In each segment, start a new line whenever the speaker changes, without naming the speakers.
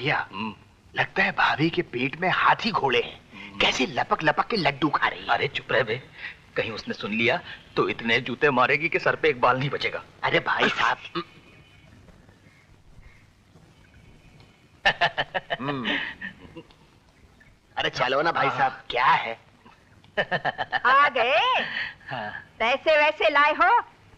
भैया लगता है भाभी के पेट में हाथी घोड़े हैं। कैसे लपक लपक के लड्डू खा रही है।
अरे चुप रहे बे, कहीं उसने सुन लिया तो इतने जूते मारेगी कि सर पे एक बाल नहीं बचेगा।
अरे भाई साहब अरे चलो ना भाई साहब, क्या है।
आ गए? पैसे वैसे लाए हो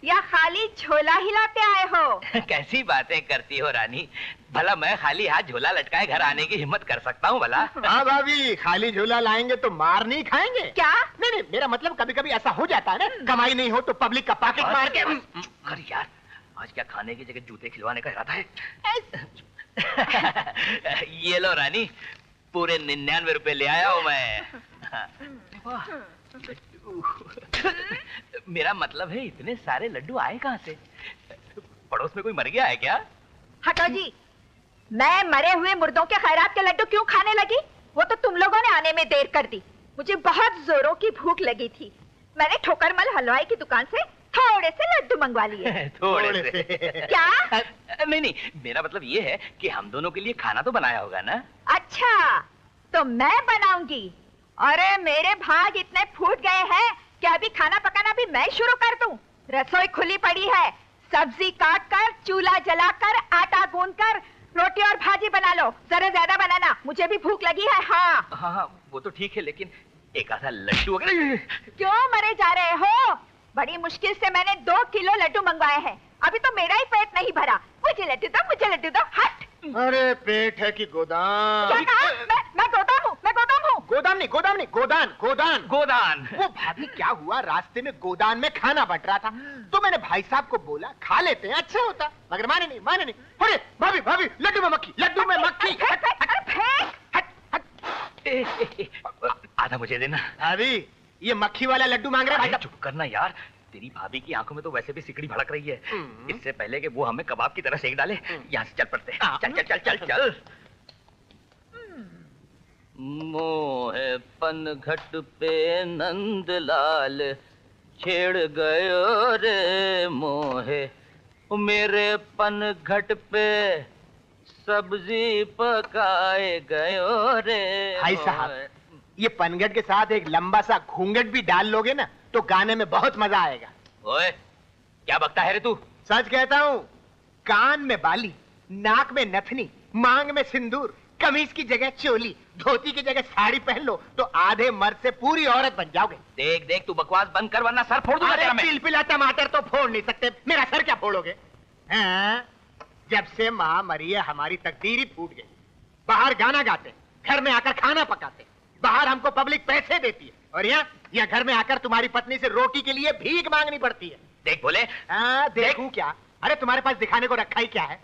या खाली झोला हिलाते आए हो?
कैसी बातें करती हो रानी, भला मैं खाली हाथ झोला लटकाए घर आने की हिम्मत कर सकता हूँ भला?
हाँ भाभी, खाली झोला लाएंगे तो मार नहीं खाएंगे
क्या?
नहीं नहीं, मेरा मतलब कभी कभी ऐसा हो जाता है ना, कमाई नहीं हो तो पब्लिक का पॉकेट मार के।
अरे यार, आज क्या खाने की जगह जूते खिलवाने का इरादा है? ये लो रानी, पूरे 99 रुपए ले आया हूँ मैं। मेरा मतलब है इतने सारे लड्डू आए कहाँ से? पड़ोस में कोई मर गया है क्या?
हटो जी, मैं मरे हुए मुर्दों के खैरात के लड्डू क्यों खाने लगी? वो तो तुम लोगों ने आने में देर कर दी। मुझे बहुत जोरों की भूख लगी थी। मैंने ठोकरमल हलवाई की दुकान से थोड़े से लड्डू मंगवा लिए।
थोड़े से?
क्या?
नहीं नहीं, मेरा मतलब ये है कि हम दोनों के लिए खाना तो बनाया होगा ना?
अच्छा, तो मैं बनाऊंगी? अरे मेरे भाग इतने फूट गए हैं कि अभी खाना पकाना भी मैं शुरू कर दूं। रसोई खुली पड़ी है, सब्जी काट कर, चूल्हा जलाकर, आटा गूंद कर रोटी और भाजी बना लो। जरा ज्यादा बनाना, मुझे भी भूख लगी है। हाँ
हाँ, वो तो ठीक है, लेकिन एक आधा लड्डू अगर।
क्यों मरे जा रहे हो? बड़ी मुश्किल से मैंने 2 किलो लड्डू मंगवाए हैं, अभी तो मेरा ही पेट नहीं भरा। मुझे लड्डू दो, मुझे लड्डू दो। हट।
अरे पेट है कि गोदाम?
क्या कहा? मैं गोदाम हूँ, मैं गोदाम हूँ।
गोदाम नहीं, गोदाम नहीं, गोदान गोदान
गोदान।
वो भाभी क्या हुआ, रास्ते में गोदान में खाना बट रहा था तो मैंने भाई साहब को बोला खा लेते हैं, अच्छा होता, मगर माने नहीं। अरे भाभी भाभी, लड्डू में मक्खी, लड्डू में मक्खी।
आधा मुझे देना।
भाभी ये मक्खी वाला लड्डू मांग रहे भाई।
चुप करना यार, तेरी भाभी की आंखों में तो वैसे भी सिकड़ी भड़क रही है। इससे पहले कि वो हमें कबाब की तरह सेक डाले, यहाँ से चल पड़ते हैं। चल चल चल चल चल। मोहे पनघट पे नंदलाल छेड़ गयो रे मोहे, मेरे पनघट पे सब्जी पकाए गयो रे।
भाई साहब, ये पनघट के साथ एक लंबा सा घूंघट भी डाल लोगे ना तो गाने में बहुत मजा आएगा।
ओए, क्या बकता है रे तू?
सच कहता हूँ, कान में बाली, नाक में नथनी, मांग में सिंदूर, कमीज की जगह चोली, धोती की जगह साड़ी पहन लो तो आधे मर्द से पूरी औरत बन जाओगे।
देख देख, तू बकवास बंद कर वरना सर फोड़ दूंगा तेरा मैं।
पिलपिला टमाटर तो फोड़ नहीं सकते, मेरा सर क्या फोड़ोगे? हाँ? जब से माँ मरी है हमारी तकदीर ही फूट गई। बाहर गाना गाते, घर में आकर खाना पकाते, बाहर हमको पब्लिक पैसे देती है और यहाँ घर में आकर तुम्हारी पत्नी से रोटी के लिए भीख मांगनी पड़ती है।
देख बोले।
हाँ देखूं क्या? अरे तुम्हारे पास दिखाने को रखा ही क्या है?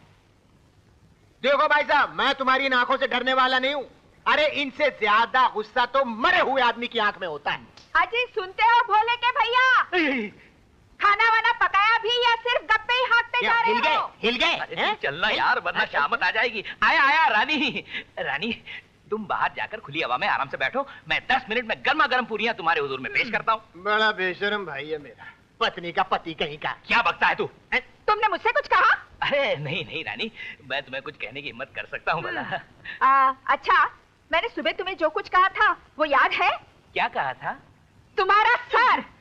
देखो भाई साहब, मैं तुम्हारी इन आंखों से डरने वाला नहीं हूँ। अरे इनसे ज्यादा गुस्सा तो मरे हुए आदमी की आंख में होता है।
अजी सुनते हो भोले के भैया? खाना वाना पकाया भी या सिर्फ गप्पे ही हाँकते जा रहे हो?
हिल गए?
चलना यार वरना शामत आ जाएगी। आया आया रानी। रानी तुम बाहर जाकर खुली हवा में आराम से बैठो, मैं 10 मिनट में गर्मा गर्म पूरियां तुम्हारे हुजूर में पेश करता हूँ।
बड़ा बेशरम भाई है मेरा, पत्नी का पति कहीं का।
क्या बकता है तू?
तुमने मुझसे कुछ कहा?
अरे नहीं नहीं रानी, मैं तुम्हें कुछ कहने की हिम्मत कर सकता हूँ भला।
अच्छा, मैंने सुबह तुम्हें जो कुछ कहा था वो याद है?
क्या कहा था?
तुम्हारा सर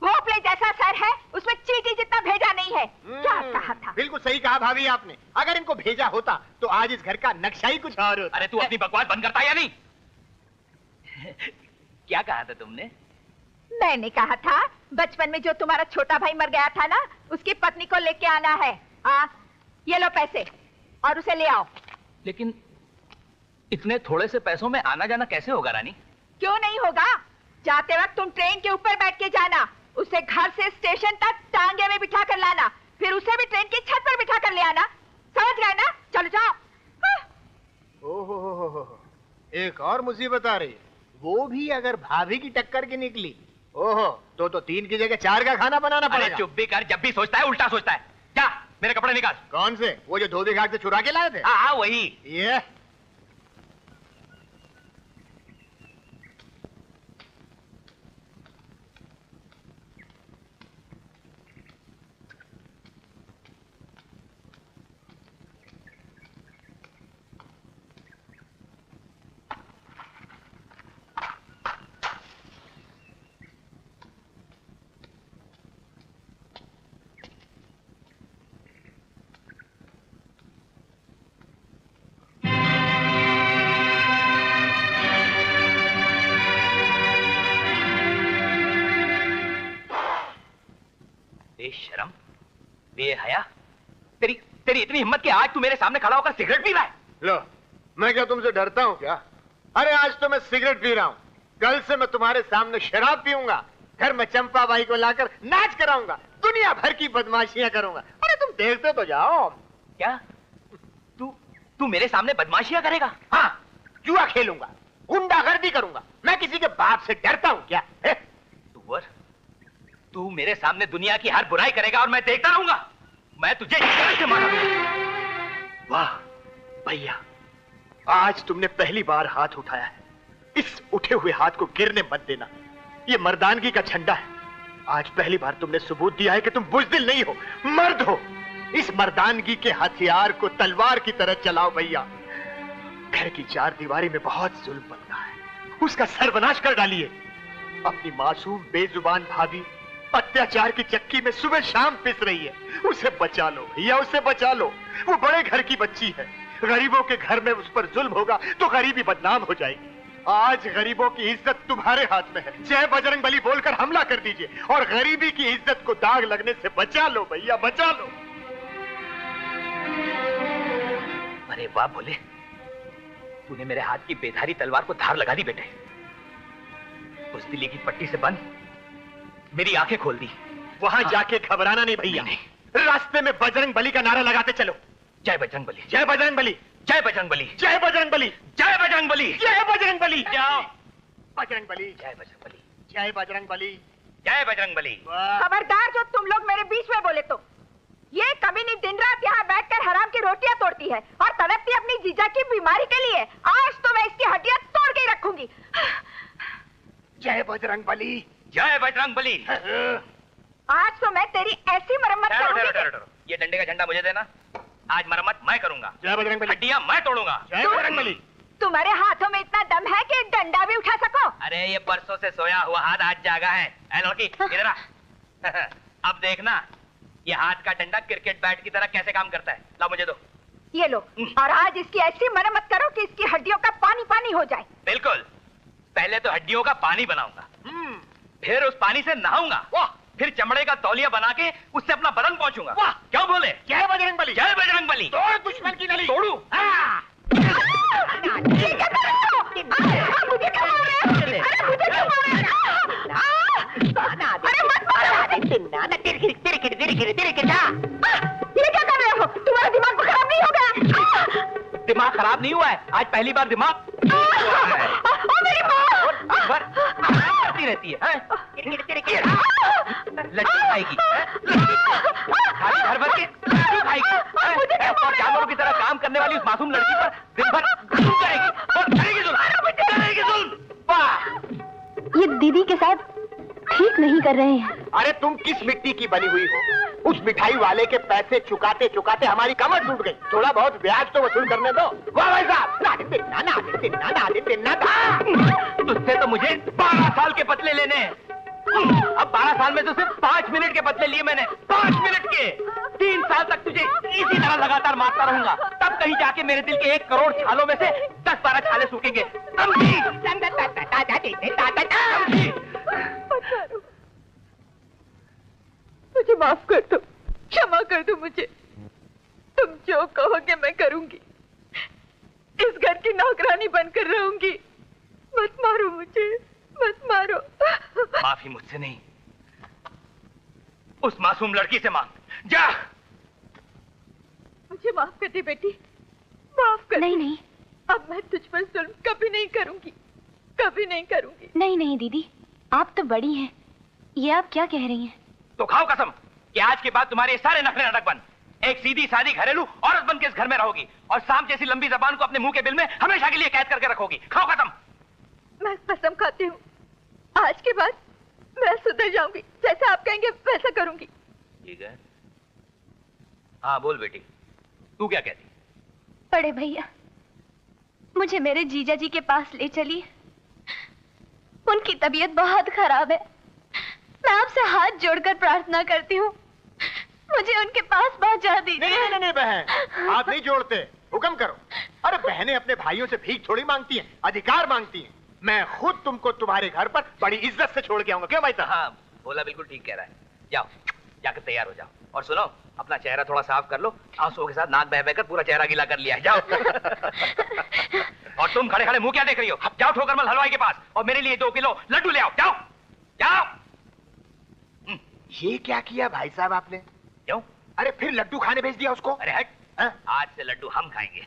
भोपले जैसा सर है, उसमें चींटी जितना भेजा नहीं है। क्या कहा था?
बिल्कुल सही कहा भाभी आपने। अगर इनको भेजा होता तो आज इस घर का नक्शा ही कुछ और होता।
अरे तू अपनी बकवास बंद करता या नहीं? क्या कहा था तुमने?
मैंने कहा था बचपन में जो तुम्हारा छोटा भाई मर गया था ना, उसकी पत्नी को लेके आना है। ये लो पैसे और उसे ले आओ।
लेकिन इतने थोड़े से पैसों में आना जाना कैसे होगा रानी?
क्यों नहीं होगा? जाते वक्त तुम ट्रेन के ऊपर बैठ के जाना, उसे घर से स्टेशन तक टांगे में बिठा कर लाना, फिर उसे भी ट्रेन की छत पर बिठा कर ले आना। समझ गए ना? चलो जाओ।
ओहो, एक और मुसीबत आ रही, वो भी अगर भाभी की टक्कर की निकली, ओहो तो 3 की जगह 4 का खाना बनाना पड़ेगा।
चुप भी कर, जब भी सोचता है उल्टा सोचता है। जा मेरे कपड़े निकाल।
कौन से? वो जो धोबी घाट से चुरा के लाए थे?
हाँ वही।
ये
बेशरम, बेहया, तेरी तेरी इतनी हिम्मत कि आज तू मेरे सामने खड़ा होकर सिगरेट पी रहा है?
लो, मैं क्या तुमसे डरता हूँ क्या? अरे आज तो मैं सिगरेट पी रहा हूँ, कल से मैं तुम्हारे सामने शराब पीऊंगा, घर में चंपा बाई को लाकर नाच कराऊंगा, दुनिया भर की बदमाशियां करूंगा। अरे तुम देखते तो जाओ।
क्या तू मेरे सामने बदमाशियां करेगा?
हाँ, जुआ खेलूंगा, गुंडागर्दी करूंगा। मैं किसी के बाप से डरता हूँ क्या?
तू मेरे सामने दुनिया की हर बुराई करेगा और मैं देखता रहूंगा। मैं तुझे कैसे मारूंगा?
वाह भैया, आज तुमने पहली बार हाथ उठाया है। इस उठे हुए हाथ को गिरने मत देना, ये मर्दानगी का झंडा है। आज पहली बार तुमने सबूत दिया है कि तुम बुज़दिल नहीं हो, मर्द हो। इस मर्दानगी के हथियार को तलवार की तरह चलाओ भैया। घर की चार दीवारी में बहुत जुल्म बनता है, उसका सर्वनाश कर डालिए। अपनी मासूम बेजुबान भाभी अत्याचार की चक्की में सुबह शाम पिस रही है, उसे बचा लो भैया, उसे बचा लो। वो बड़े घर की बच्ची है, गरीबों के घर में उस पर जुल्म होगा तो गरीबी बदनाम हो जाएगी। आज गरीबों की इज्जत तुम्हारे हाथ में है। जय बजरंग बली बोलकर हमला कर दीजिए और गरीबी की इज्जत को दाग लगने से बचा लो भैया, बचा लो।
अरे वाह बोले, तूने मेरे हाथ की बेधारी तलवार को धार लगा दी बेटे। उस दिल्ली की पट्टी से बंद मेरी आंखें खोल दी।
वहां जाके घबराना नहीं भैया, रास्ते में बजरंग बली का नारा लगाते चलो।
जय बजरंग बली,
जय बजरंग बली,
जय बजरंग बली,
जय बजरंग बली,
जय बजरंग बली,
जय बजरंग बली, जाओ बजरंग बली,
जय बजरंग बली,
जय बजरंग बली,
जय बजरंग बली।
खबरदार जो तुम लोग मेरे बीच में बोले तो। ये कमीनी दिन रात यहाँ बैठकर हराम की रोटियां तोड़ती है और तड़पती अपनी जीजा की बीमारी के लिए। आज तो मैं इसकी हड्डियां तोड़ के ही रखूंगी।
जय बजरंग बली,
जय बजरंग बली।
आज तो मैं तेरी ऐसी मरम्मत करूंगी।
ये डंडे का झंडा मुझे देना, आज मरम्मत मैं करूंगा।
जय बजरंग बली,
हड्डियां मैं तोड़ूंगा।
जय बजरंग बली।
तुम्हारे हाथों में इतना दम है कि डंडा भी उठा सको?
अरे ये बरसों से सोया हुआ हाथ आज जागा है। ऐ लड़की इधर आ। अब देखना ये हाथ का डंडा क्रिकेट बैट की तरह कैसे काम करता है। ला मुझे दो।
ये लो, और आज इसकी ऐसी मरम्मत करो कि इसकी हड्डियों का पानी पानी हो जाए।
बिल्कुल, पहले तो हड्डियों का पानी बनाऊंगा, फिर उस पानी से नहाऊंगा, फिर चमड़े का तौलिया बना के उससे अपना बदन पहुंचूंगा। वाह, क्यों बोले?
जय बजरंग बली,
जय बजरंग बली।
तोड़ दुश्मन की नली।
तोड़ू?
ये क्या कर रहे हो? मुझे क्यों मार रहे हो? अरे मुझे क्यों मार रहे हो? अरे मत मारो। ये क्या कर रहे हो? तुम्हारा दिमाग को खराब नहीं हो गया?
दिमाग खराब नहीं हुआ है, आज पहली बार दिमाग
मेरी माँ
करती रहती है। लड्डू खाएगी, घर भर के लड्डू खाएगी और जानवरों की तरह काम करने वाली उस मासूम लड़की पर दिन भर जुल्म करेगी और करेगी जुल्म। वाह,
ये दीदी के साथ ठीक नहीं कर रहे हैं।
अरे तुम किस मिट्टी की बनी हुई हो? उस मिठाई वाले के पैसे चुकाते चुकाते हमारी कमर टूट गई, थोड़ा बहुत ब्याज तो वसूल करने दो। वाह भाई साहब,
तुझसे तो मुझे 12 साल के बदले लेने हैं। अब 12 साल में तो सिर्फ 5 मिनट के बदले लिए मैंने, 5 मिनट के। 3 साल तक तुझे इसी तरह लगातार मारता रहूंगा, तब कहीं जाके मेरे दिल के 1 करोड़ छालों में से 10-12 छाले सूखेंगे।
मुझे माफ कर दो, क्षमा कर दो मुझे। तुम जो कहोगे मैं करूंगी, इस घर की नौकरानी बनकर रहूंगी। मत मारो मुझे, मत मारो।
माफी मुझसे नहीं, उस मासूम लड़की से मांग। जा।
मुझे माफ कर दे बेटी, माफ कर।
नहीं नहीं,
अब मैं तुझ पर जुल्म कभी नहीं करूंगी, कभी नहीं करूंगी।
नहीं नहीं दीदी, आप तो बड़ी हैं, ये आप क्या कह रही हैं?
तो खाओ कसम कि आज के बाद तुम्हारे सारे नखरे नाटक बंद। एक सीधी सादी घरेलू औरत बन के इस घर में रहोगी और सांप जैसी लंबी जबान को अपने मुंह के बिल में हमेशा के लिए कैद करके रखोगी। खाओ कसम।
मैं कसम खाती हूँ, आज के बाद मैं सुधर जाऊंगी, जैसा आप कहेंगे वैसा करूंगी।
ठीक है, हाँ बोल बेटी, तू क्या कहती?
बड़े भैया, मुझे मेरे जीजा जी के पास ले चलिए, उनकी तबीयत बहुत खराब है। मैं आपसे हाथ जोड़कर प्रार्थना करती हूँ, मुझे उनके पास पहुंचा दीजिए।
नहीं नहीं बहन, हाथ नहीं जोड़ते, हुक्म करो। अरे बहनें अपने भाइयों से भीख थोड़ी मांगती हैं, अधिकार मांगती हैं। मैं खुद तुमको तुम्हारे घर पर बड़ी इज्जत से छोड़ के आऊंगा। क्यों भाई साहब?
हाँ, बोला बिल्कुल ठीक कह रहा है। जाओ जाकर तैयार हो जाओ। और सुनो, अपना चेहरा थोड़ा साफ कर लो, आंसुओं के साथ नाक बह बहकर पूरा चेहरा गीला कर लिया है, जाओ। और तुम खड़े खड़े मुंह क्या देख रही हो? जाओ ठोकरमल हलवाई के पास और मेरे लिए 2 किलो लड्डू ले आओ, जाओ जाओ।
ये क्या किया भाई साहब आपने?
क्यों?
अरे फिर लड्डू खाने भेज दिया उसको?
अरे हट,
हाँ?
आज से लड्डू हम खाएंगे।